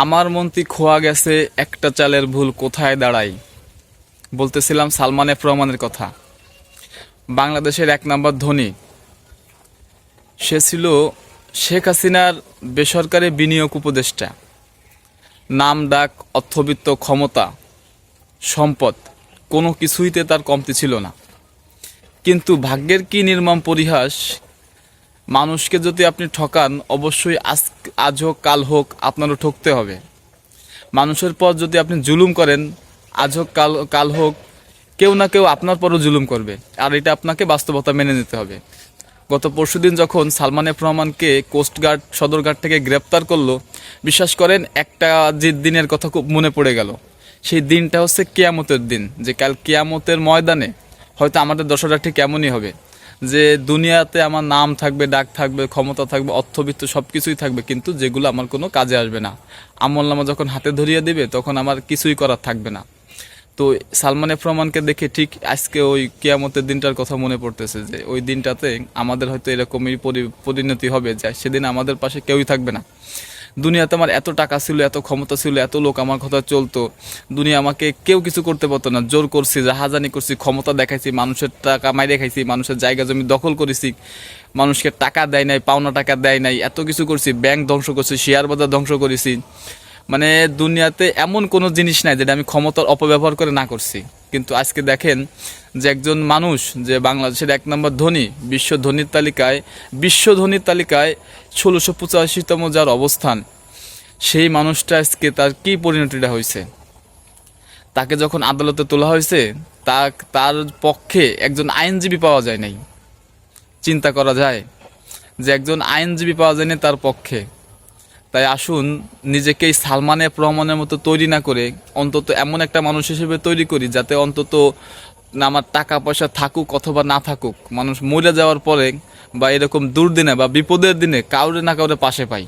আমার মন্ত্রী খোয়া গেছে, একটা চালের ভুল কোথায় দাঁড়ায়। বলতেছিলাম সালমান এফ রহমানের কথা। বাংলাদেশের এক নম্বর ধনী, সে ছিল শেখ হাসিনার বেসরকারি বিনিয়োগ উপদেষ্টা। নাম ডাক, অর্থবিত্ত, ক্ষমতা, সম্পদ কোনো কিছুইতে তার কমতি ছিল না। কিন্তু ভাগ্যের কি নির্মম পরিহাস, মানুষকে যদি আপনি ঠকান অবশ্যই আজ হোক কাল হোক আপনারও ঠকতে হবে। মানুষের পর যদি আপনি জুলুম করেন আজ হোক কাল হোক কেউ না কেউ আপনার পরও জুলুম করবে, আর এটা আপনাকে বাস্তবতা মেনে নিতে হবে। গত পরশুদিন যখন সালমান এফ রহমানকে কোস্টগার্ড সদরঘাট থেকে গ্রেপ্তার করলো, বিশ্বাস করেন একটা যে দিনের কথা খুব মনে পড়ে গেল। সেই দিনটা হচ্ছে কিয়ামতের দিন, যে কাল কিয়ামতের ময়দানে হয়তো আমাদের দশাটা ঠিক এমনই হবে যে দুনিয়াতে আমার নাম থাকবে, ডাক থাকবে, ক্ষমতা থাকবে, অর্থবিত্ত সব কিছুই থাকবে, কিন্তু যেগুলো আমার কোনো কাজে আসবে না। আমলনামা যখন হাতে ধরিয়ে দেবে তখন আমার কিছুই করার থাকবে না। তো সালমান এফ রহমানকে দেখে ঠিক আজকে ওই কিয়ামতের দিনটার কথা মনে পড়তেছে, যে ওই দিনটাতে আমাদের হয়তো এরকমই পরিণতি হবে যে সেদিন আমাদের পাশে কেউই থাকবে না। দুনিয়াতে আমার এত টাকা ছিল, এত ক্ষমতা ছিল, এত লোক আমার কথা চলতো, দুনিয়া আমাকে কেউ কিছু করতে পারতো না। জোর করছি, রাহাজানি করছি, ক্ষমতা দেখাইছি, মানুষের টাকা মাইরে খাইছি, মানুষের জায়গা জমি দখল করেছি, মানুষকে টাকা দেয় নাই, পাওনা টাকা দেয় নাই, এত কিছু করছি, ব্যাংক ধ্বংস করছি, শেয়ার বাজার ধ্বংস করেছি। মানে দুনিয়াতে এমন কোনো জিনিস নাই যেটা আমি ক্ষমতার অপব্যবহার করে না করছি। কিন্তু আজকে দেখেন যে একজন মানুষ, যে বাংলাদেশের এক নম্বর ধনী, বিশ্ব ধনীর তালিকায় 1685তম যার অবস্থান, সেই মানুষটা আজকে তার কি পরিণতিটা হয়েছে। তাকে যখন আদালতে তোলা হয়েছে তার পক্ষে একজন আইনজীবী পাওয়া যায় নাই। চিন্তা করা যায় যে একজন আইনজীবী পাওয়া যায়নি তার পক্ষে। তাই আসুন নিজেকেই সালমান এফ রহমানের মতো তৈরি না করে অন্তত এমন একটা মানুষ হিসেবে তৈরি করি যাতে অন্তত আমার টাকা পয়সা থাকুক অথবা না থাকুক, মানুষ মরে যাওয়ার পরে বা এরকম দুর্দিনে বা বিপদের দিনে কাউরে না কাউরে পাশে পাই।